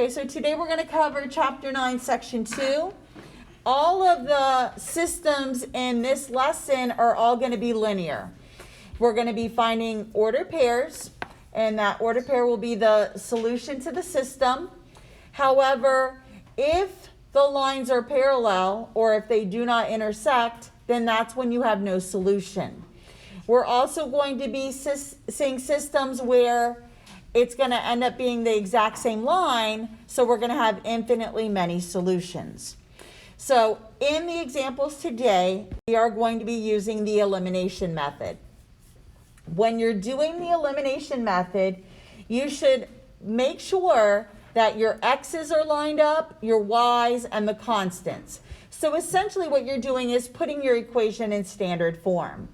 Okay, so today we're going to cover Chapter 9, Section 2. All of the systems in this lesson are all going to be linear. We're going to be finding ordered pairs, and that ordered pair will be the solution to the system. However, if the lines are parallel or if they do not intersect, then that's when you have no solution. We're also going to be seeing systems where it's going to end up being the exact same line, so we're going to have infinitely many solutions. So in the examples today, we are going to be using the elimination method. When you're doing the elimination method, you should make sure that your x's are lined up, your y's, and the constants. So essentially what you're doing is putting your equation in standard form.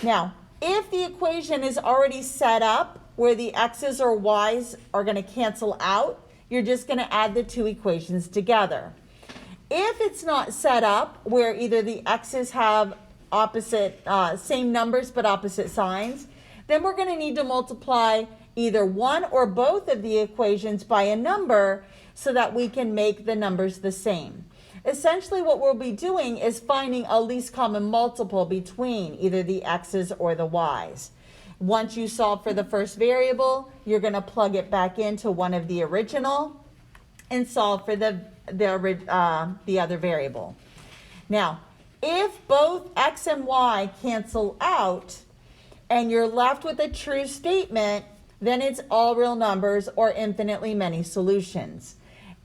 Now, if the equation is already set up where the x's or y's are going to cancel out, you're just going to add the two equations together. If it's not set up where either the x's have opposite, same numbers but opposite signs, then we're going to need to multiply either one or both of the equations by a number so that we can make the numbers the same. Essentially what we'll be doing is finding a least common multiple between either the x's or the y's. Once you solve for the first variable, you're going to plug it back into one of the original and solve for the other variable. Now, if both x and y cancel out and you're left with a true statement, then it's all real numbers or infinitely many solutions.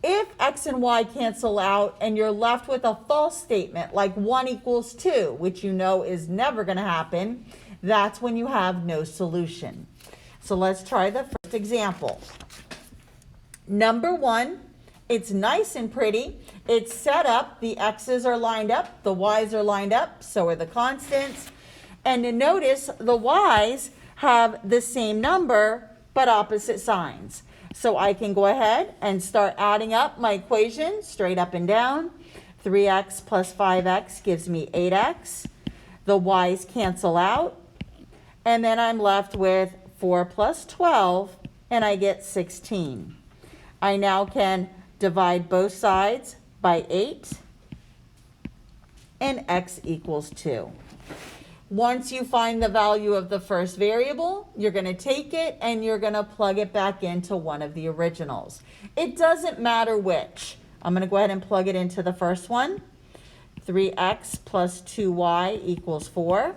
If x and y cancel out and you're left with a false statement like 1 equals 2, which you know is never going to happen, that's when you have no solution. So let's try the first example. Number 1, it's nice and pretty. It's set up, the x's are lined up, the y's are lined up, so are the constants. And to notice the y's have the same number but opposite signs. So I can go ahead and start adding up my equation straight up and down. 3x plus 5x gives me 8x. The y's cancel out. And then I'm left with 4 plus 12, and I get 16. I now can divide both sides by 8, and x equals 2. Once you find the value of the first variable, you're going to take it and you're going to plug it back into one of the originals. It doesn't matter which. I'm going to go ahead and plug it into the first one. 3x plus 2y equals 4.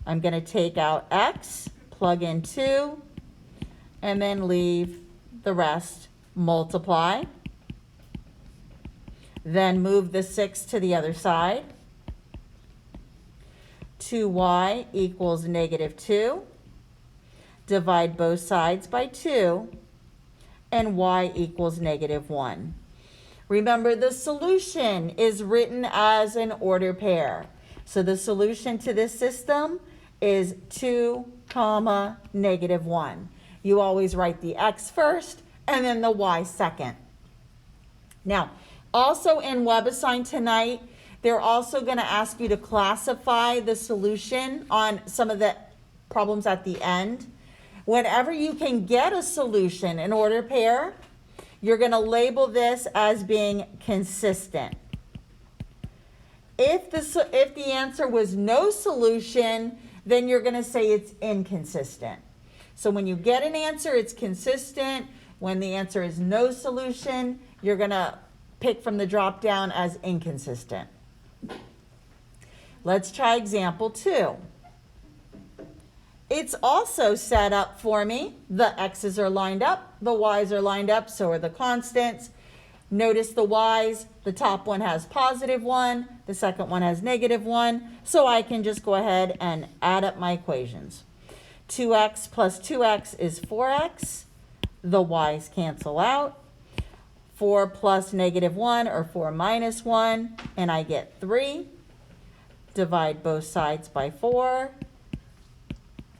I'm going to take out x, plug in 2, and then leave the rest. Multiply. Then move the 6 to the other side. 2y equals negative 2. Divide both sides by 2. And y equals negative 1. Remember, the solution is written as an ordered pair. So the solution to this system is 2, negative 1. You always write the x first and then the y second. Now, also in WebAssign tonight, they're also going to ask you to classify the solution on some of the problems at the end. Whenever you can get a solution in ordered pair, you're going to label this as being consistent. If the answer was no solution, then you're going to say it's inconsistent. So when you get an answer, it's consistent. When the answer is no solution, you're going to pick from the drop down as inconsistent. Let's try example 2. It's also set up for me. The x's are lined up, the y's are lined up, so are the constants. Notice the y's, the top one has positive 1, the second one has negative 1, so I can just go ahead and add up my equations. 2x plus 2x is 4x. The y's cancel out. 4 plus negative 1 or 4 minus 1, and I get 3. Divide both sides by 4,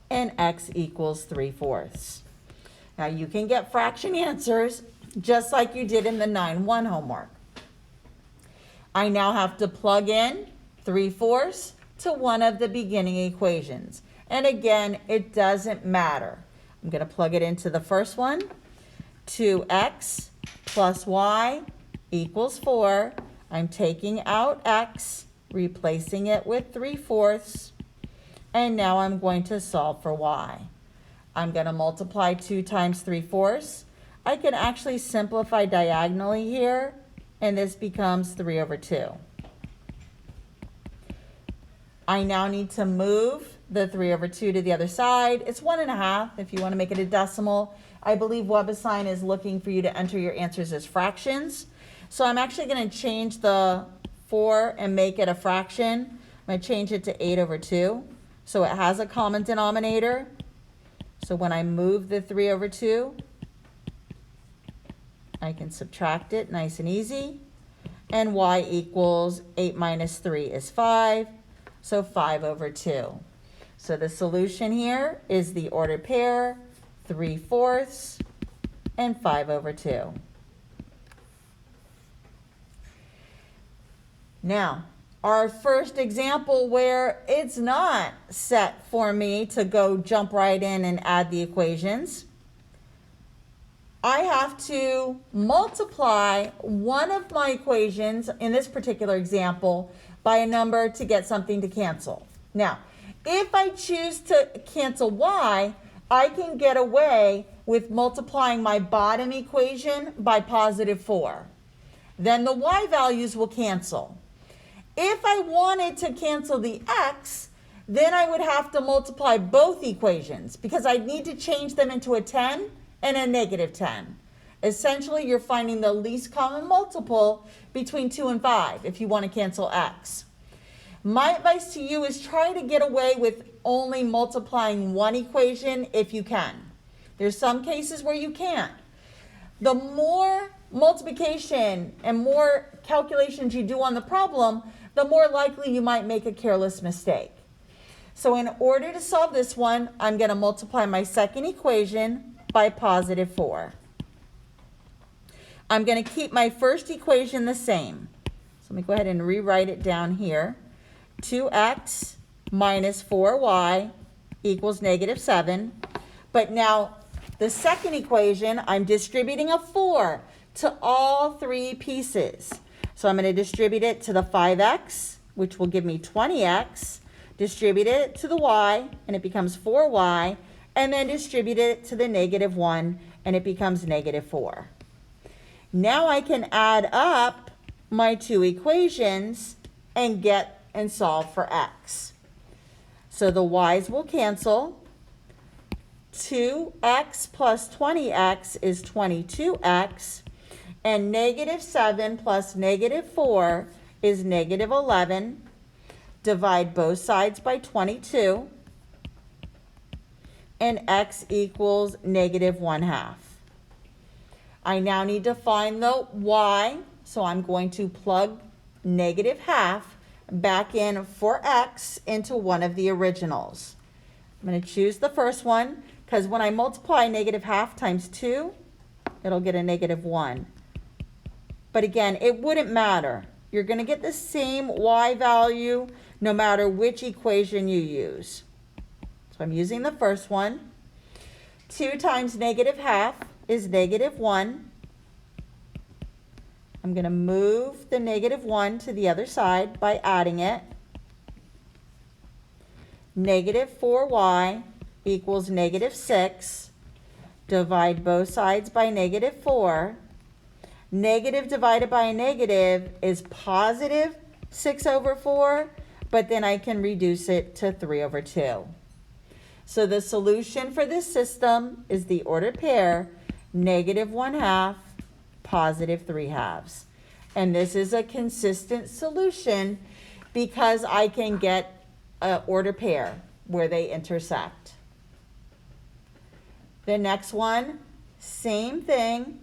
and x equals 3/4. Now you can get fraction answers just like you did in the 9-1 homework. I now have to plug in 3/4 to one of the beginning equations. And again, it doesn't matter. I'm going to plug it into the first one. 2x plus y equals 4. I'm taking out x, replacing it with 3/4, and now I'm going to solve for y. I'm going to multiply 2 times 3/4. I can actually simplify diagonally here, and this becomes 3/2. I now need to move the 3/2 to the other side. It's 1.5 if you want to make it a decimal. I believe WebAssign is looking for you to enter your answers as fractions. So I'm actually going to change the 4 and make it a fraction. I'm going to change it to 8/2. So it has a common denominator. So when I move the 3/2, I can subtract it nice and easy. And y equals 8 minus 3 is 5. So 5/2. So the solution here is the ordered pair, 3/4 and 5/2. Now, our first example where it's not set for me to go jump right in and add the equations, I have to multiply one of my equations, in this particular example, by a number to get something to cancel. Now, if I choose to cancel y, I can get away with multiplying my bottom equation by +4. Then the y values will cancel. If I wanted to cancel the x, then I would have to multiply both equations because I'd need to change them into a 10 and a -10. Essentially, you're finding the least common multiple between 2 and 5 if you want to cancel x. My advice to you is try to get away with only multiplying one equation if you can. There's some cases where you can't. The more multiplication and more calculations you do on the problem, the more likely you might make a careless mistake. So in order to solve this one, I'm going to multiply my second equation by +4. I'm going to keep my first equation the same. So let me go ahead and rewrite it down here. 2x minus 4y equals -7. But now the second equation, I'm distributing a 4 to all three pieces. So I'm going to distribute it to the 5x, which will give me 20x, distribute it to the y, and it becomes 4y, and then distribute it to the -1, and it becomes -4. Now I can add up my two equations and get and solve for x. So the y's will cancel. 2x plus 20x is 22x. And -7 plus -4 is -11. Divide both sides by 22. And x equals -1/2. I now need to find the y, so I'm going to plug -1/2 back in for x into one of the originals. I'm going to choose the first one because when I multiply -1/2 times 2, it'll get a -1. But again, it wouldn't matter. You're going to get the same y value no matter which equation you use. So I'm using the first one. 2 times -1/2 is -1. I'm going to move the -1 to the other side by adding it. -4y equals -6. Divide both sides by -4. Negative divided by a negative is +6/4, but then I can reduce it to 3/2. So the solution for this system is the ordered pair, -1/2, +3/2. And this is a consistent solution because I can get an ordered pair where they intersect. The next one, same thing.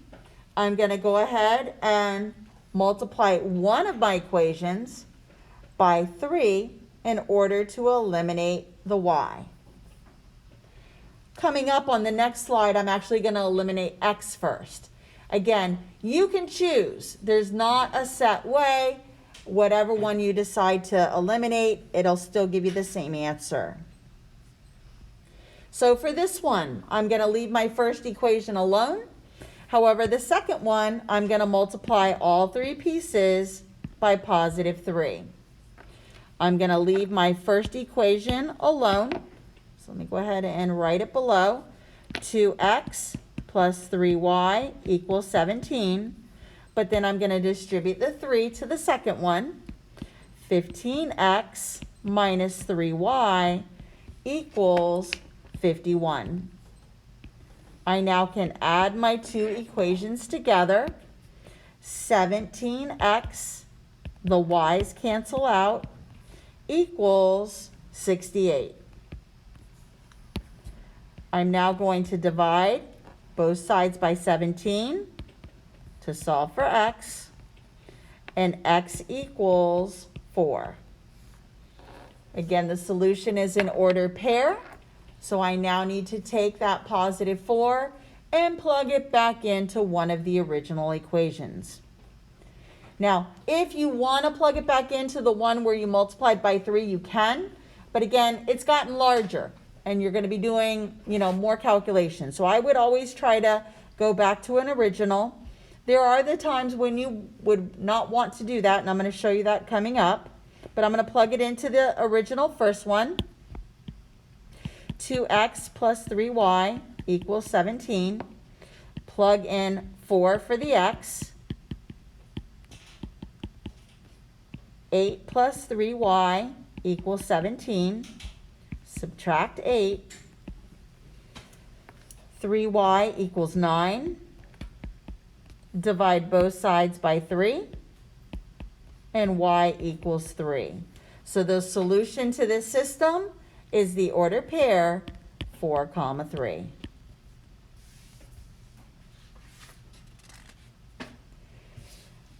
I'm going to go ahead and multiply one of my equations by 3 in order to eliminate the y. Coming up on the next slide, I'm actually going to eliminate x first. Again, you can choose. There's not a set way. Whatever one you decide to eliminate, it'll still give you the same answer. So for this one, I'm going to leave my first equation alone. However, the second one, I'm going to multiply all three pieces by positive 3. I'm going to leave my first equation alone. So let me go ahead and write it below. 2x plus 3y equals 17. But then I'm going to distribute the 3 to the second one. 15x minus 3y equals 51. I now can add my two equations together. 17x, the y's cancel out, equals 68. I'm now going to divide both sides by 17 to solve for x, and x equals 4. Again, the solution is an ordered pair, so I now need to take that positive 4 and plug it back into one of the original equations. Now, if you want to plug it back into the one where you multiplied by 3, you can, but again, it's gotten larger and you're going to be doing, more calculations. So I would always try to go back to an original. There are the times when you would not want to do that, and I'm going to show you that coming up. But I'm going to plug it into the original first one. 2x plus 3y equals 17. Plug in 4 for the x. 8 plus 3y equals 17. Subtract 8. 3y equals 9. Divide both sides by 3. And y equals 3. So the solution to this system is the ordered pair 4, 3.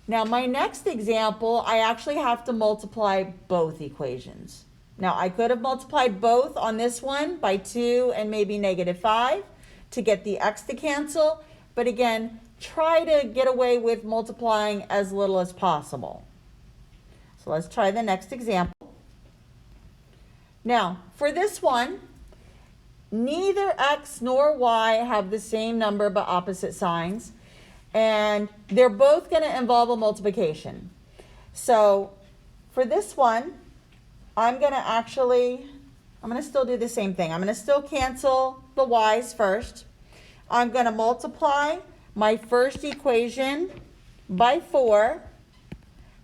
Now my next example, I actually have to multiply both equations. Now I could have multiplied both on this one by 2 and maybe -5 to get the x to cancel, but again, try to get away with multiplying as little as possible. So let's try the next example. Now, for this one, neither x nor y have the same number but opposite signs, and they're both going to involve a multiplication. So for this one, I'm going to still do the same thing. I'm going to still cancel the y's first. I'm going to multiply my first equation by 4,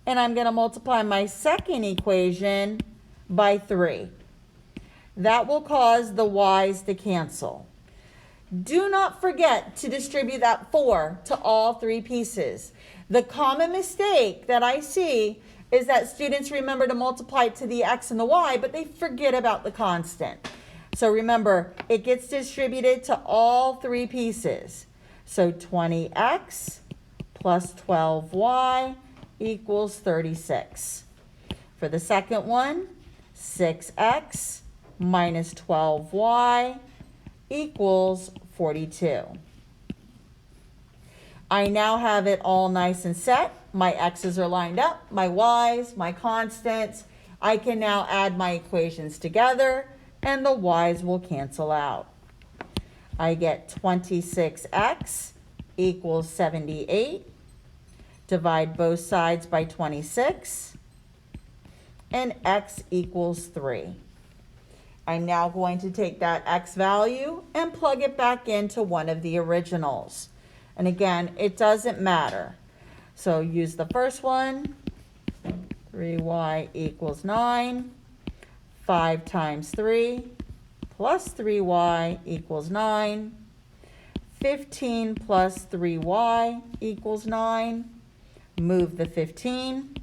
and I'm going to multiply my second equation by 3. That will cause the y's to cancel. Do not forget to distribute that 4 to all three pieces. The common mistake that I see is that students remember to multiply it to the x and the y, but they forget about the constant. So remember, it gets distributed to all three pieces. So 20x plus 12y equals 36. For the second one, 6x minus 12y equals 42. I now have it all nice and set. My x's are lined up, my y's, my constants. I can now add my equations together and the y's will cancel out. I get 26x equals 78. Divide both sides by 26. And x equals 3. I'm now going to take that x value and plug it back into one of the originals. And again, it doesn't matter. So use the first one. 3y equals 9. 5 times 3 plus 3y equals 9. 15 plus 3y equals 9. Move the 15.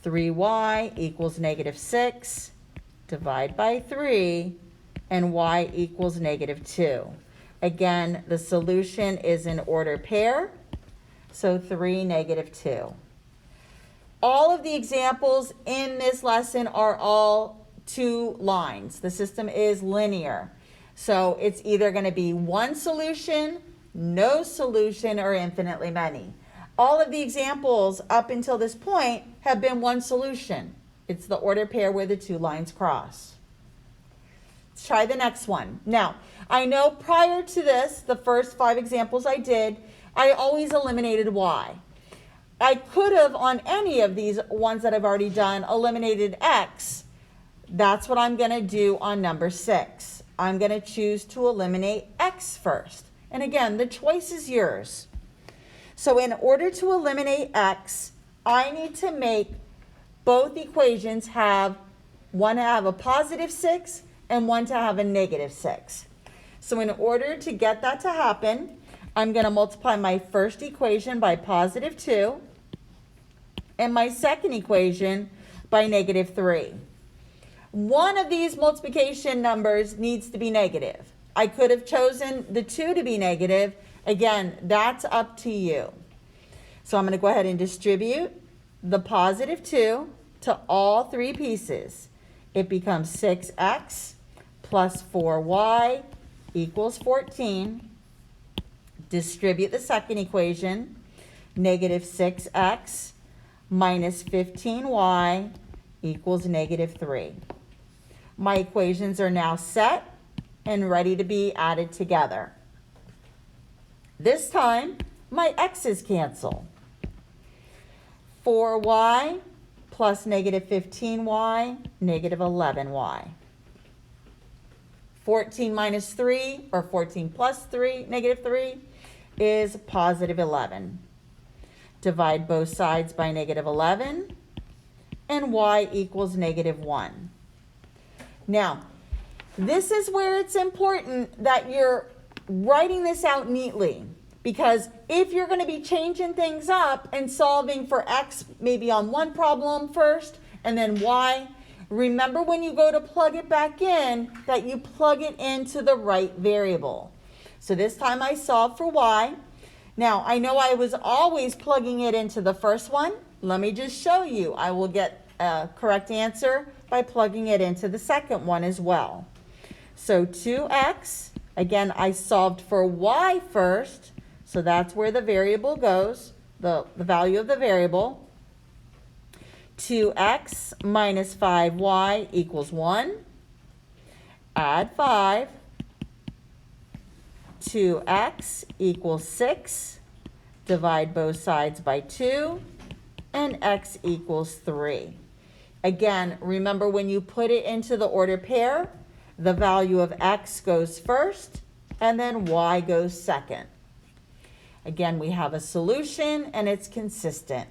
3y equals -6. Divide by 3, and y equals -2. Again, the solution is an ordered pair, so 3, -2. All of the examples in this lesson are all 2 lines. The system is linear. So it's either going to be one solution, no solution, or infinitely many. All of the examples up until this point have been one solution. It's the ordered pair where the 2 lines cross. try the next one. Now, I know prior to this, the first 5 examples I did, I always eliminated y. I could have, on any of these ones that I've already done, eliminated x. That's what I'm going to do on number 6. I'm going to choose to eliminate x first. And again, the choice is yours. So in order to eliminate x, I need to make both equations have one to have a positive 6 and one to have a negative 6. So in order to get that to happen, I'm going to multiply my first equation by positive 2 and my second equation by negative 3. One of these multiplication numbers needs to be negative. I could have chosen the 2 to be negative. Again, that's up to you. So I'm going to go ahead and distribute the positive 2 to all 3 pieces. It becomes 6x plus 4y equals 14. Distribute the second equation, negative 6x minus 15y equals negative 3. My equations are now set and ready to be added together. This time, my x's cancel. 4y plus negative 15y, negative 11y. 14 minus 3, or 14 plus 3, negative 3, is positive 11. Divide both sides by negative 11, and y equals negative 1. Now, this is where it's important that you're writing this out neatly, because if you're going to be changing things up and solving for x maybe on one problem first and then y, remember when you go to plug it back in that you plug it into the right variable. So this time I solved for y. Now, I know I was always plugging it into the first one. Let me just show you. I will get a correct answer by plugging it into the second one as well. So 2x, again, I solved for y first, so that's where the variable goes, the value of the variable. 2x minus 5y equals 1. Add 5. 2x equals 6. Divide both sides by 2. And x equals 3. Again, remember when you put it into the order pair, the value of x goes first, and then y goes second. Again, we have a solution, and it's consistent.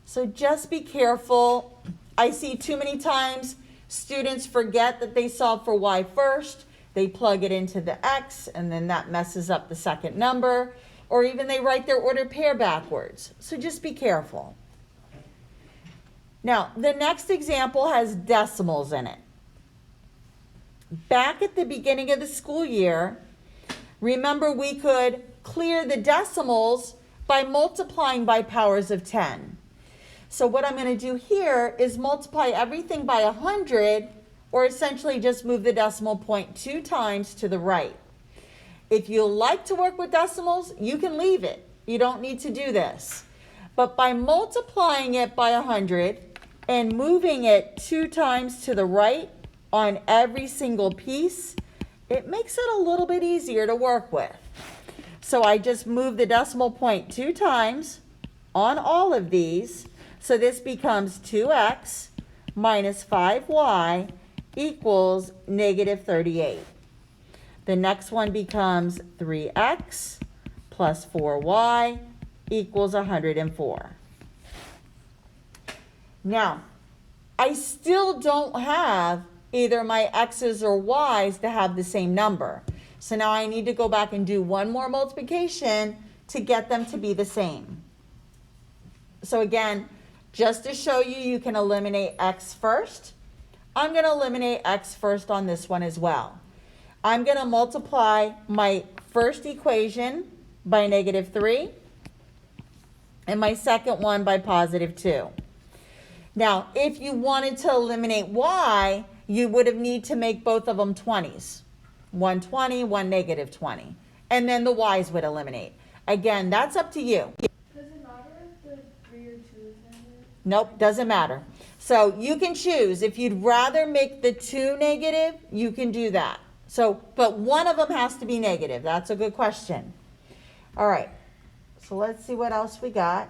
So just be careful. I see too many times students forget that they solve for y first. They plug it into the x, and then that messes up the second number. Or even they write their order pair backwards. So just be careful. Now, the next example has decimals in it. Back at the beginning of the school year, remember we could clear the decimals by multiplying by powers of 10. So what I'm going to do here is multiply everything by 100, or essentially just move the decimal point 2 times to the right. If you like to work with decimals, you can leave it. You don't need to do this. But by multiplying it by 100 and moving it 2 times to the right on every single piece, it makes it a little bit easier to work with. So I just move the decimal point 2 times on all of these. So this becomes 2x minus 5y equals negative 38. The next one becomes 3x plus 4y equals 104. Now, I still don't have either my x's or y's to have the same number. So now I need to go back and do one more multiplication to get them to be the same. So again, just to show you, you can eliminate x first. I'm going to eliminate x first on this one as well. I'm going to multiply my first equation by negative 3 and my second one by positive 2. Now, if you wanted to eliminate y, you would have need to make both of them 20s. One 20, one negative 20. And then the y's would eliminate. Again, that's up to you. Does it matter if the 3 or 2 is in there? Nope, doesn't matter. So you can choose. If you'd rather make the 2 negative, you can do that. So, but one of them has to be negative. That's a good question. All right. So let's see what else we got.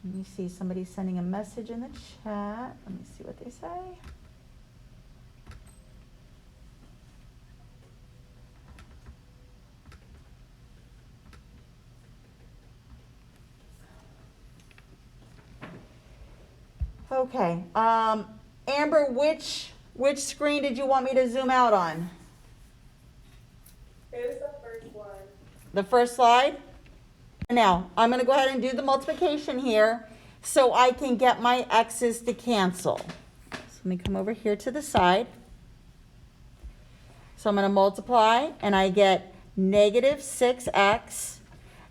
Let me see. Somebody's sending a message in the chat. Let me see what they say. Okay, Amber, which screen did you want me to zoom out on? It was the first one. The first slide? Now, I'm going to go ahead and do the multiplication here so I can get my x's to cancel. So let me come over here to the side. So I'm going to multiply, and I get negative 6x.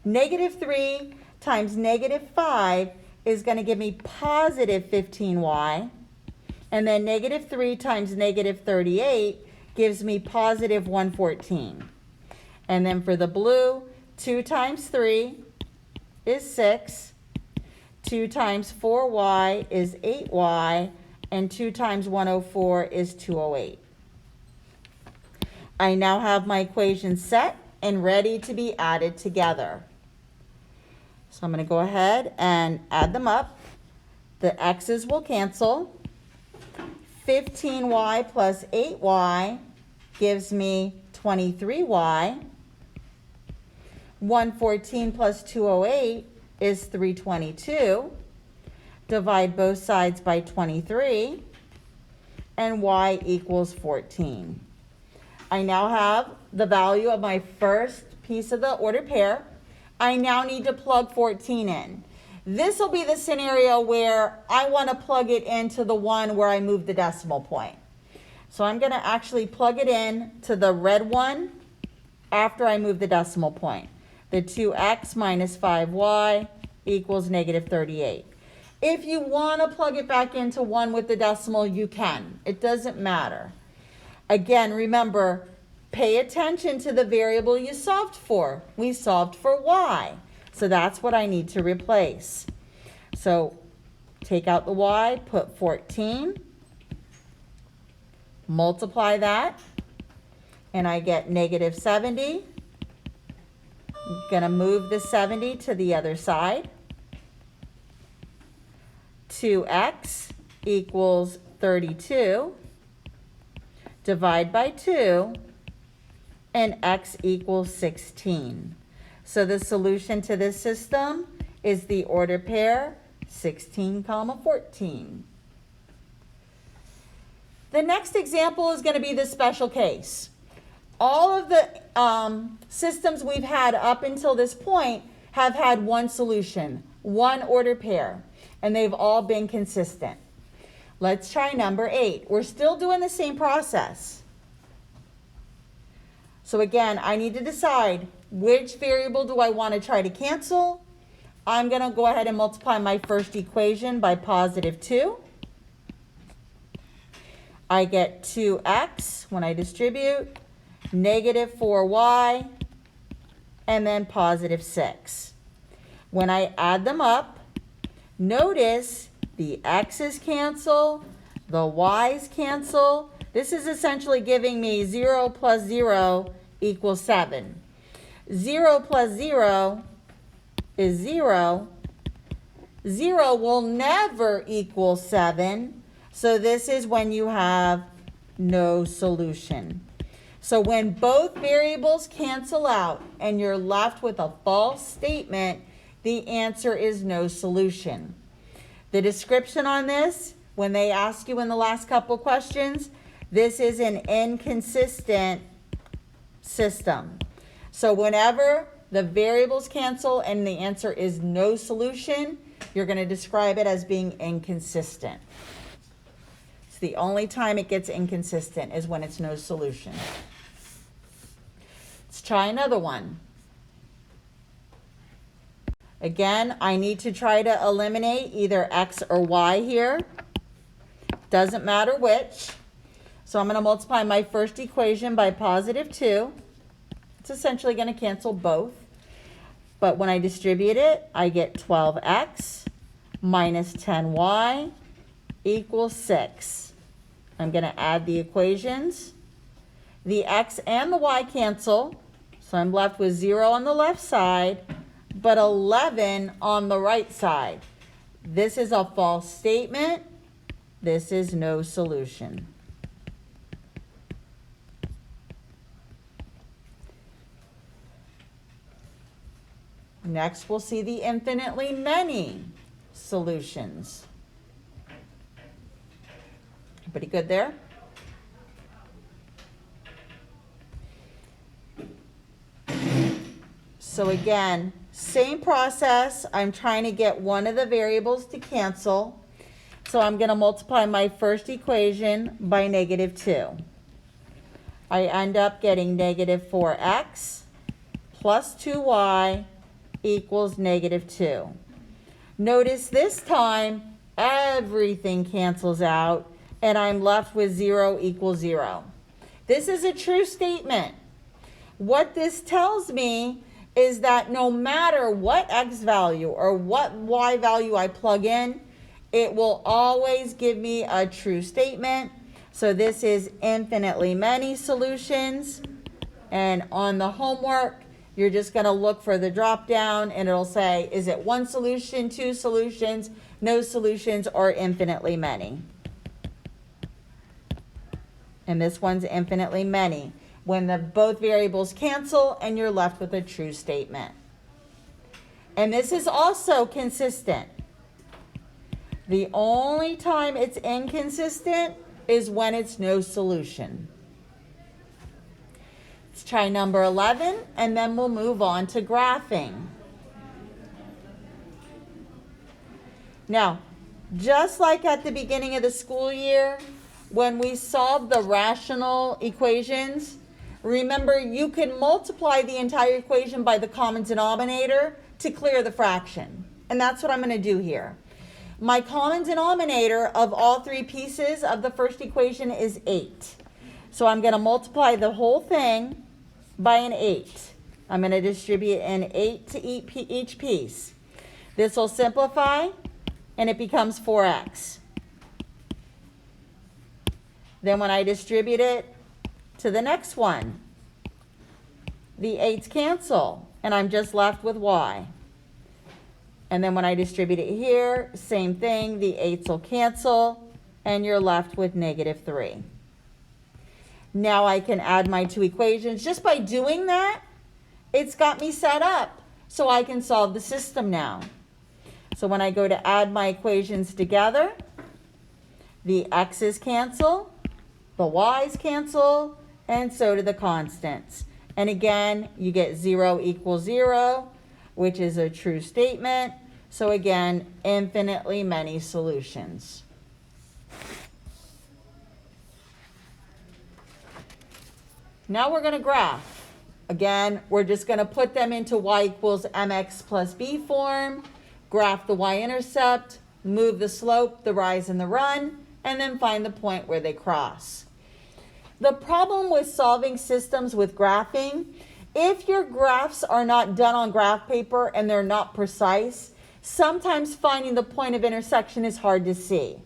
Negative 3 times negative 5 is going to give me positive 15y. And then negative 3 times negative 38 gives me positive 114. And then for the blue, 2 times 3 is 6. 2 times 4y is 8y. And 2 times 104 is 208. I now have my equation set and ready to be added together. So I'm going to go ahead and add them up. The x's will cancel. 15y plus 8y gives me 23y. 114 plus 208 is 322. Divide both sides by 23. And y equals 14. I now have the value of my first piece of the ordered pair. I now need to plug 14 in. This will be the scenario where I want to plug it into the one where I move the decimal point. So I'm going to actually plug it in to the red one after I move the decimal point. The 2x minus 5y equals negative 38. If you want to plug it back into one with the decimal, you can. It doesn't matter. Again, remember, pay attention to the variable you solved for. We solved for y. So that's what I need to replace. So take out the y, put 14, multiply that, and I get negative 70. I'm going to move the 70 to the other side. 2x equals 32. Divide by 2, and x equals 16. So the solution to this system is the ordered pair 16, 14. The next example is going to be the special case. All of the systems we've had up until this point have had one solution, one ordered pair, and they've all been consistent. Let's try number 8. We're still doing the same process. So again, I need to decide which variable do I want to try to cancel. I'm going to go ahead and multiply my first equation by positive 2. I get 2x when I distribute, negative 4y, and then positive 6. When I add them up, notice the x's cancel, the y's cancel. This is essentially giving me 0 plus 0 equals 7. 0 plus 0 is 0. 0 will never equal 7. So this is when you have no solution. So when both variables cancel out and you're left with a false statement, the answer is no solution. The description on this, when they ask you in the last couple questions, this is an inconsistent system. So whenever the variables cancel and the answer is no solution, you're going to describe it as being inconsistent. It's the only time it gets inconsistent is when it's no solution. Let's try another one. Again, I need to try to eliminate either x or y here. Doesn't matter which. So I'm going to multiply my first equation by positive 2. It's essentially going to cancel both. But when I distribute it, I get 12x minus 10y equals 6. I'm going to add the equations. The x and the y cancel, so I'm left with 0 on the left side, but 11 on the right side. This is a false statement. This is no solution. Next, we'll see the infinitely many solutions. Everybody good there? So again, same process. I'm trying to get one of the variables to cancel. So I'm going to multiply my first equation by negative 2. I end up getting negative 4x plus 2y equals negative 2. Notice this time everything cancels out and I'm left with 0 equals 0. This is a true statement. What this tells me is that no matter what x value or what y value I plug in, it will always give me a true statement. So this is infinitely many solutions. And on the homework, you're just going to look for the drop down and it'll say, is it one solution, two solutions, no solutions, or infinitely many? And this one's infinitely many, when both variables cancel and you're left with a true statement. And this is also consistent. The only time it's inconsistent is when it's no solution. Let's try number 11, and then we'll move on to graphing. Now, just like at the beginning of the school year, when we solved the rational equations, remember you can multiply the entire equation by the common denominator to clear the fraction. And that's what I'm going to do here. My common denominator of all three pieces of the first equation is 8. So I'm going to multiply the whole thing by an 8. I'm going to distribute an 8 to each piece. This will simplify, and it becomes 4x. Then when I distribute it to the next one, the 8's cancel, and I'm just left with y. And then when I distribute it here, same thing, the 8's will cancel, and you're left with negative 3. Now I can add my two equations. Just by doing that, it's got me set up so I can solve the system now. So when I go to add my equations together, the x's cancel, the y's cancel, and so do the constants. And again, you get 0 equals 0, which is a true statement. So again, infinitely many solutions. Now we're going to graph. Again, we're just going to put them into y equals mx plus b form, graph the y-intercept, move the slope, the rise and the run, and then find the point where they cross. The problem with solving systems with graphing, if your graphs are not done on graph paper and they're not precise, sometimes finding the point of intersection is hard to see.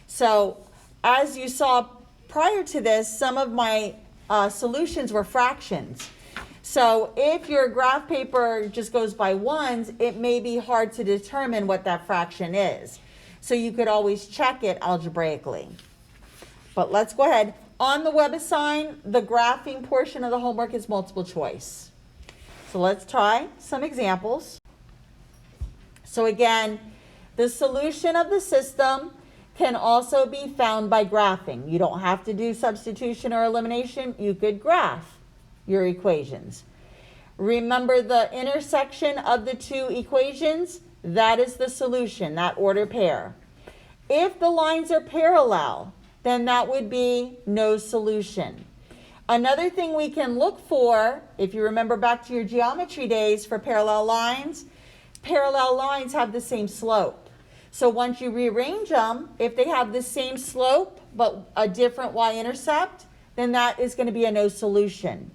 So as you saw prior to this, some of my solutions were fractions. So if your graph paper just goes by ones, it may be hard to determine what that fraction is. So you could always check it algebraically. But let's go ahead. On the web assign, the graphing portion of the homework is multiple choice. So let's try some examples. So again, the solution of the system can also be found by graphing. You don't have to do substitution or elimination. You could graph your equations. Remember the intersection of the two equations? That is the solution, that order pair. If the lines are parallel, then that would be no solution. Another thing we can look for, if you remember back to your geometry days for parallel lines have the same slope. So once you rearrange them, if they have the same slope but a different y-intercept, then that is going to be a no solution.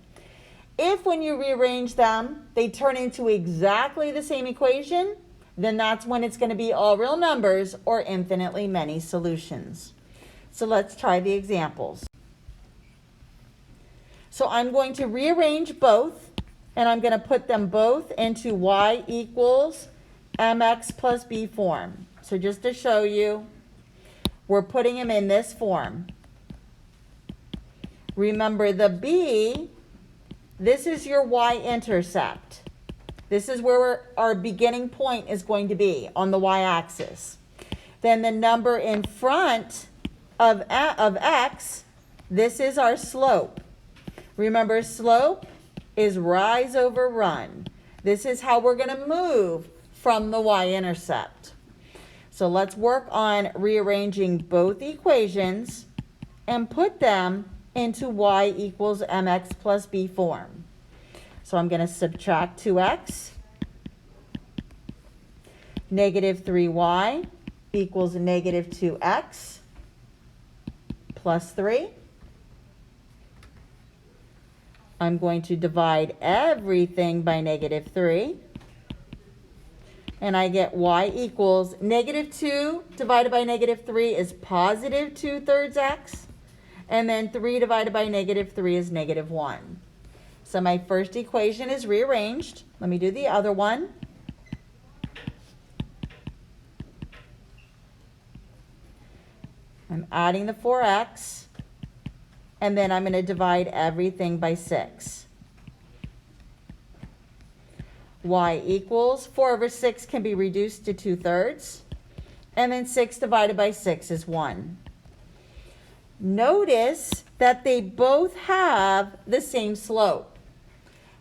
If when you rearrange them, they turn into exactly the same equation, then that's when it's going to be all real numbers or infinitely many solutions. So let's try the examples. So I'm going to rearrange both, and I'm going to put them both into y equals mx plus b form. So just to show you, we're putting them in this form. Remember the b, this is your y-intercept. This is where our beginning point is going to be on the y-axis. Then the number in front of x, this is our slope. Remember, slope is rise over run. This is how we're going to move from the y-intercept. So let's work on rearranging both equations and put them into y equals mx plus b form. So I'm going to subtract 2x. Negative 3y equals negative 2x plus 3. I'm going to divide everything by negative 3. And I get y equals negative 2 divided by negative 3 is positive 2/3 x. And then 3 divided by negative 3 is negative 1. So my first equation is rearranged. Let me do the other one. I'm adding the 4x. And then I'm going to divide everything by 6. Y equals 4 over 6 can be reduced to 2/3. And then 6 divided by 6 is 1. Notice that they both have the same slope.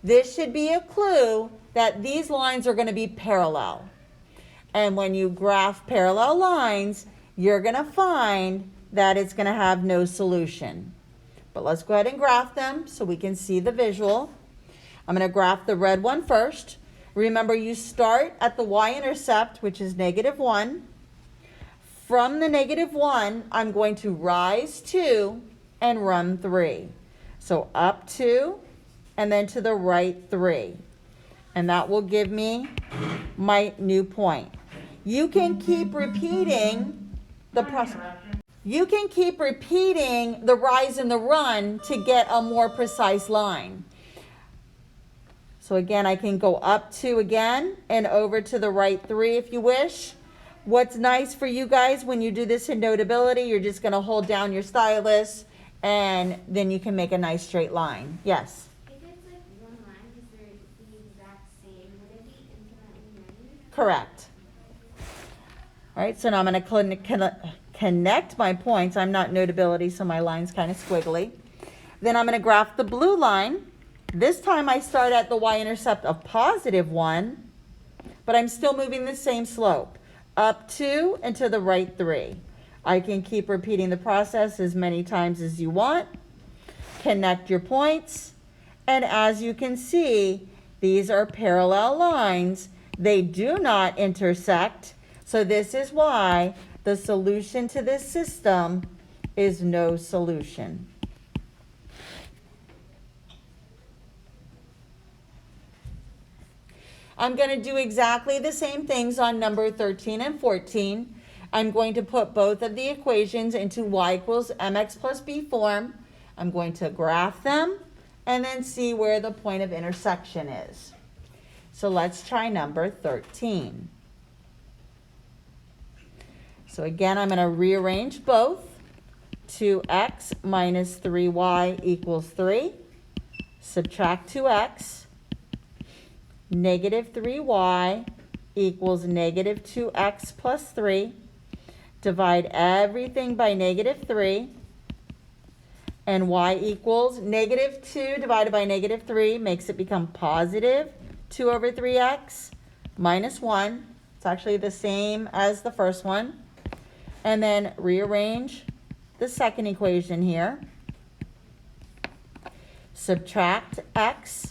This should be a clue that these lines are going to be parallel. And when you graph parallel lines, you're going to find that it's going to have no solution. But let's go ahead and graph them so we can see the visual. I'm going to graph the red one first. Remember, you start at the y-intercept, which is negative 1. From the negative 1, I'm going to rise 2 and run 3. So up 2 and then to the right 3. And that will give me my new point. You can keep repeating the process. You can keep repeating the rise and the run to get a more precise line. So again, I can go up 2 again and over to the right 3 if you wish. What's nice for you guys when you do this in Notability, you're just going to hold down your stylus and then you can make a nice straight line. Yes? If it's like one line, is there the exact same? Would it be infinitely many? Correct. All right, so now I'm going to connect my points. I'm not Notability, so my line's kind of squiggly. Then I'm going to graph the blue line. This time I start at the y-intercept of positive 1, but I'm still moving the same slope. Up 2 and to the right 3. I can keep repeating the process as many times as you want. Connect your points. And as you can see, these are parallel lines. They do not intersect. So this is why the solution to this system is no solution. I'm going to do exactly the same things on number 13 and 14. I'm going to put both of the equations into y equals mx plus b form. I'm going to graph them and then see where the point of intersection is. So let's try number 13. So again, I'm going to rearrange both. 2x minus 3y equals 3. Subtract 2x. Negative 3y equals negative 2x plus 3. Divide everything by negative 3. And y equals negative 2 divided by negative 3 makes it become positive 2 over 3x minus 1. It's actually the same as the first one. And then rearrange the second equation here. Subtract x.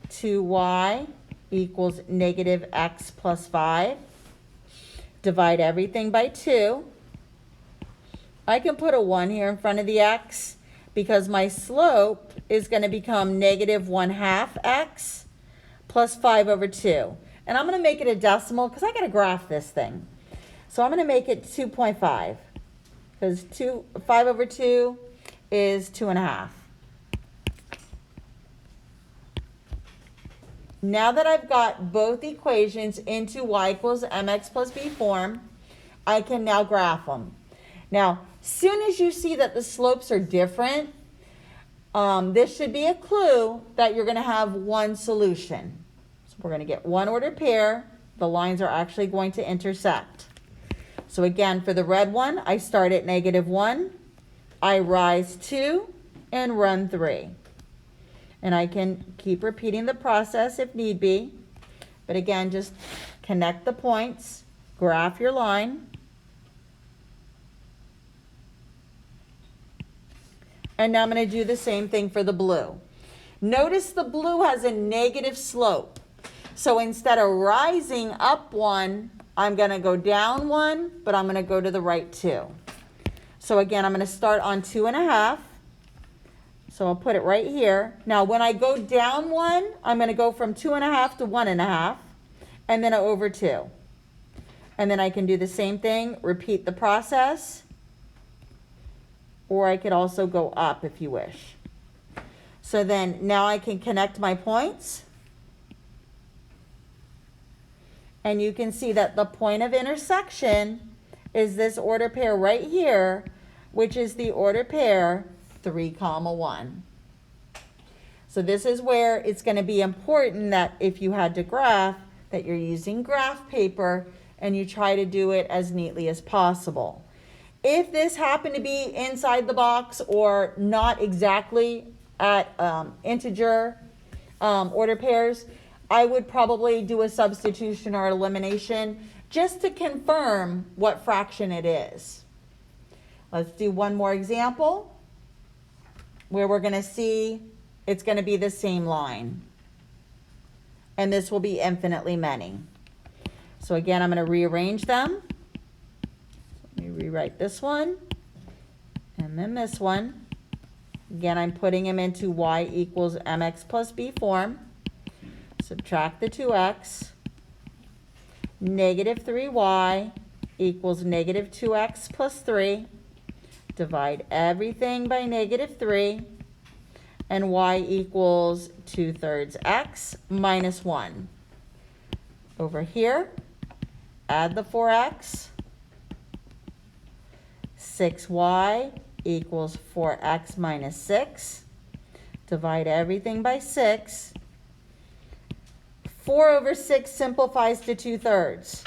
2y equals negative x plus 5. Divide everything by 2. I can put a 1 here in front of the x because my slope is going to become negative 1/2 x plus 5 over 2. And I'm going to make it a decimal because I got to graph this thing. So I'm going to make it 2.5 because 5 over 2 is 2.5. Now that I've got both equations into y equals mx plus b form, I can now graph them. Now, soon as you see that the slopes are different, this should be a clue that you're going to have one solution. So we're going to get one ordered pair. The lines are actually going to intersect. So again, for the red one, I start at -1, I rise 2, and run 3. And I can keep repeating the process if need be. But again, just connect the points, graph your line. And now I'm going to do the same thing for the blue. Notice the blue has a negative slope. So instead of rising up 1, I'm going to go down 1, but I'm going to go to the right 2. So again, I'm going to start on 2.5. So I'll put it right here. Now when I go down 1, I'm going to go from 2.5 to 1.5, and then over 2. And then I can do the same thing, repeat the process, or I could also go up if you wish. So then now I can connect my points. And you can see that the point of intersection is this order pair right here, which is the order pair 3, 1. So this is where it's going to be important that if you had to graph, that you're using graph paper and you try to do it as neatly as possible. If this happened to be inside the box or not exactly at integer order pairs, I would probably do a substitution or elimination just to confirm what fraction it is. Let's do one more example where we're going to see it's going to be the same line. And this will be infinitely many. So again, I'm going to rearrange them. Let me rewrite this one. And then this one. Again, I'm putting them into y equals mx plus b form. Subtract the 2x. -3y equals -2x plus 3. Divide everything by -3. And y equals 2/3 x minus 1. Over here, add the 4x. 6y equals 4x minus 6. Divide everything by 6. 4 over 6 simplifies to 2/3.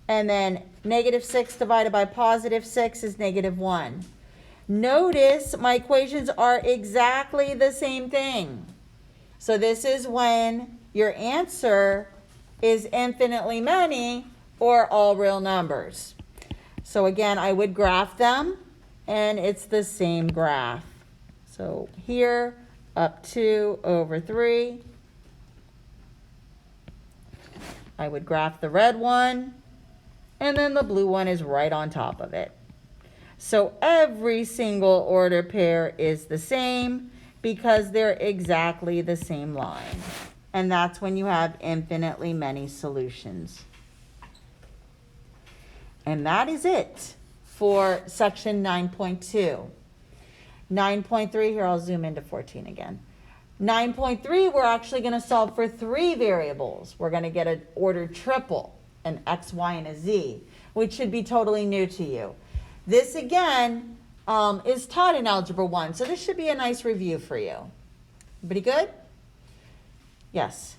And then -6 divided by +6 is -1. Notice my equations are exactly the same thing. So this is when your answer is infinitely many or all real numbers. So again, I would graph them, and it's the same graph. So here, up 2 over 3. I would graph the red one, and then the blue one is right on top of it. So every single order pair is the same because they're exactly the same line. And that's when you have infinitely many solutions. And that is it for section 9.2. 9.3, here I'll zoom into 14 again. 9.3, we're actually going to solve for 3 variables. We're going to get an ordered triple, an x, y, and a z, which should be totally new to you. This, again, is taught in Algebra 1, so this should be a nice review for you. Everybody good? Yes.